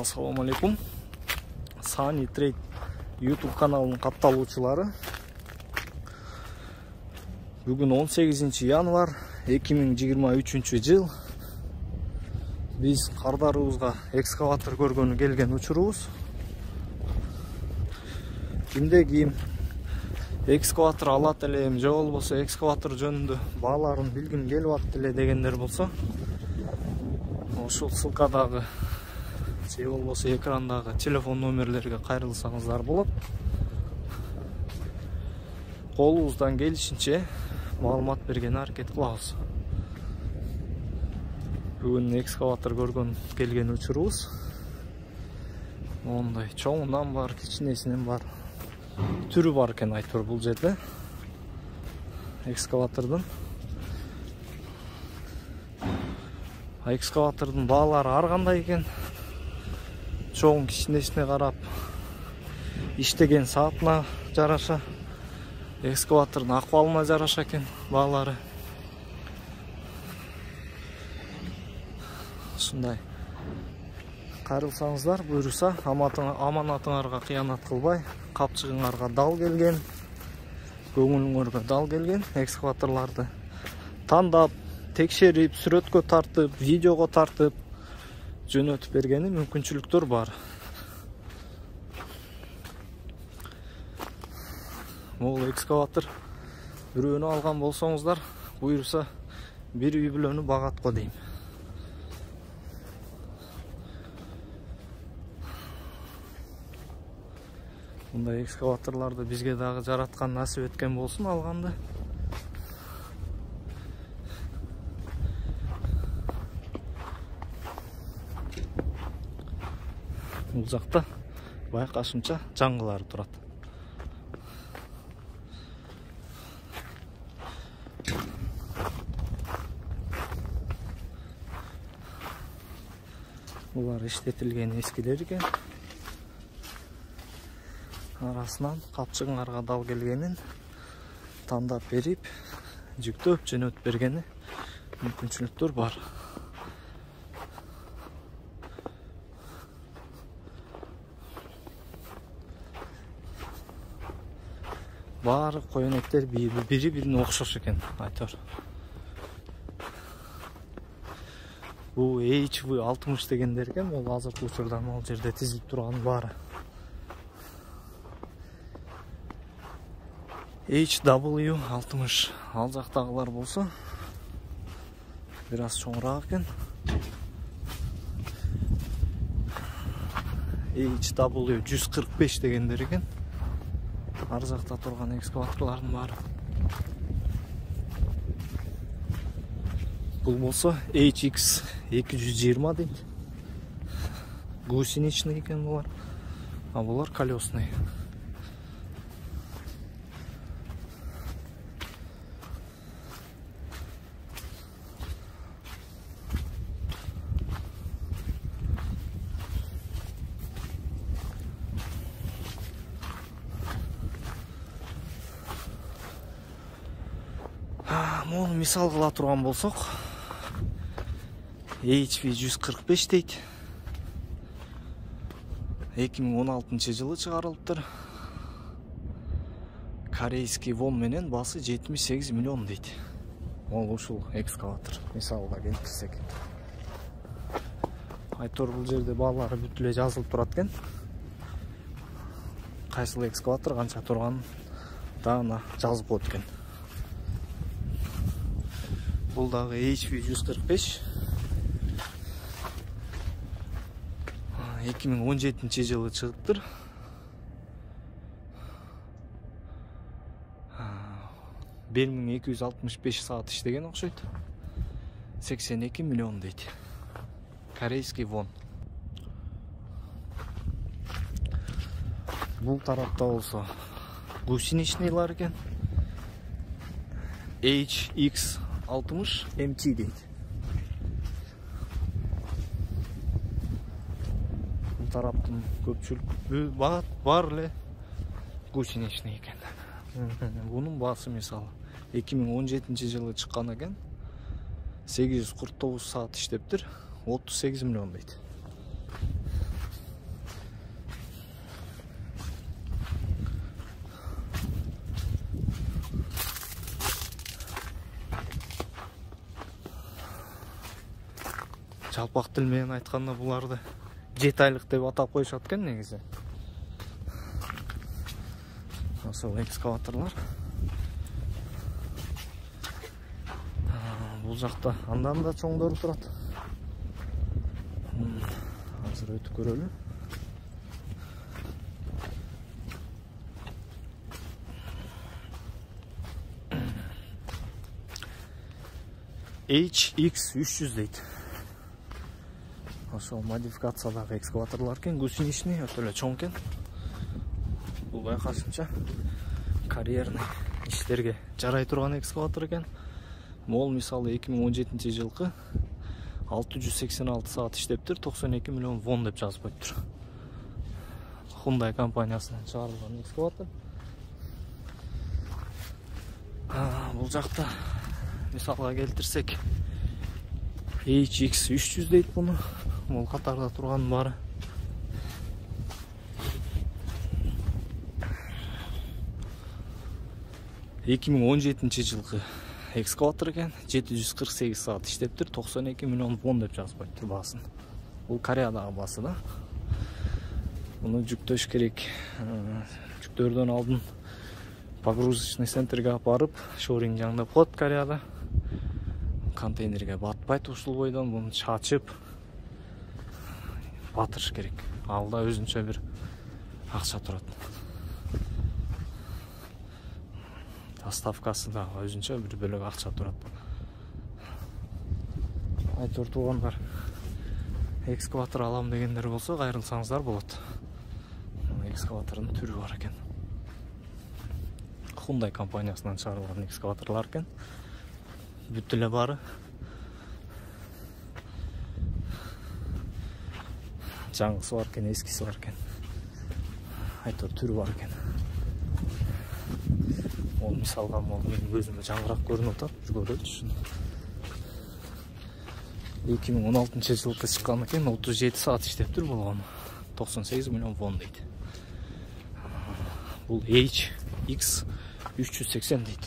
Assalamu alaikum. Sunny Trade YouTube kanalının kattалуучулары. Бүгін 18 январ 2023 жыл. Biz кардарыбызга экскаватор көргөнү келген учурубуз. Кимде кийим экскаватор алат элем, же болбосо экскаватор жөнүндө бааларын билгим келип атты эле дегендер болсо, ошол ссылкадагы же болбосо экрандагы телефон номерлерге кайрылсаңыздар болот. Колубуздан келишинче маалымат берген аракет кылабыз. Бүгүн экскаватор көргөн келген учурубуз. Мондай чоңунан бар, кичинесинен бар. Түрү бар экен айтор бул жерде. Экскаватордун. Экскаватордун баалары ар кандай экен. Чоң кичинесине карап, иштеген саатына жараша, экскаватордун акыбалына жараша экен баалары. Ушундай. Кайрылсаңыздар, буйруса, аманатыңарга кыянат кылбай, капчыгыңарга дал келген, көңүлүңөргө дал келген экскаваторларды тандап, текшерип, сүрөткө тартып, видеого тартып жөнөтүп бергени мүмкүнчүлүктөр бар. Могул экскаватор бирөөнү алган болсоңуздар, буйруса бир үй бүлөнү багатко дейм. Мындай экскаваторларды бизге дагы жараткан насип эткен болсун алганды. Бул жакта байкашымча жаңгылар турат. Булар иштетилген эскилер экен. Арасынан капчыгыңарга дал келгенин тандап берип, жүктөп жөнөтүп бергени мүмкүнчүлүктөр бар. Баары коенектер бири-бирине окшош экен, айтор. Бул HV60 дегендер экен, бул азыркы учурда могул жерде тизилип турган баары. HW60 ал жактагылар болсо бир аз чоңураак экен. HW145 дегендер экен. Ар жакта турган экскаваторлардын баары. Бул болсо HX220 дейт. Гусеничный экен булар. А булар колесный. Мону мисал кыла турган болсок, HV145 дейт. 2016 жылы чыгарылыптыр. Корейский вон менен басы 78 миллион дейт. Ол ушул экскаватор мисалга келтирсек. Айтор бул жерде баалары бүт эле жазылып турат экен. Кайсыл экскаватор канча турганын дагы жазып коет экен. Бул дагы HV145. 2017 жылы чыгыптыр. 1265 саат иштеген окшойт. 82 миллион дейт. Корейский вон. Бул тарапта болсо гусеничныйлар экен. HX60 MT дейт. Бул тараптын көпчүлүк бар эле гусеничный экен. Бунун баасы мисалы 2017 жылы чыккан экен. 849 саат иштептир. 38 миллион дейт. жалпак тил менен айтканда буларды 7 айлык деп атап коюшат экен негизи. Ошол экскаваторлор. Бул жакта андан да чоңдору турат. Азыр өтүп көрөлү. HX300 дейт. Ошол модификациядагы экскаваторлор экен, гусеничный, өтө эле чоң экен. Бул байкашымча карьерный иштерге жарай турган экскаватор экен. Мол мисалы 2017 жылкы 686 саат иштептир, 92 миллион вон деп жазып коюптур. Hyundai компаниясынан чыгарылган экскаватор. Бул жакта мисалга келтирсек HX300 дейт буну. Бул катарда турган бары. Эки миң 17 жылкы экскаватор экен, 748 саат иштептир, 92 миллион вон деп жазып коюптур баасын. Бул Кореядагы баасы да. Буну жүктөш керек. Жүктөрдөн алдын погрузочный центрге апарып, шоринг жаңдап коет Кореяда. Контейнерге батпайт, ушул бойдон буну чачып батырыш керек. Алда өзүнчө бир акча турат. Доставкасы да өзүнчө бир бөлөк акча турат. Айтор туугандар, экскаватор алам дегендер болсо, кайрылсаңыздар болот. Экскаватордун түрү бар экен. Hyundai компаниясынан чыгарылган экскаваторлор экен. Бүт эле бары. Жаңысы бар экен, эскиси бар экен. Айтор түрү бар экен. Ол мисалга менин көзүмө жаңыраак көрүнүп атат, көрөчү. 2016 жылкы чыккан экен, 37 саат иштептир болгон. 98 миллион вон дейт. Бул HX380 дейт.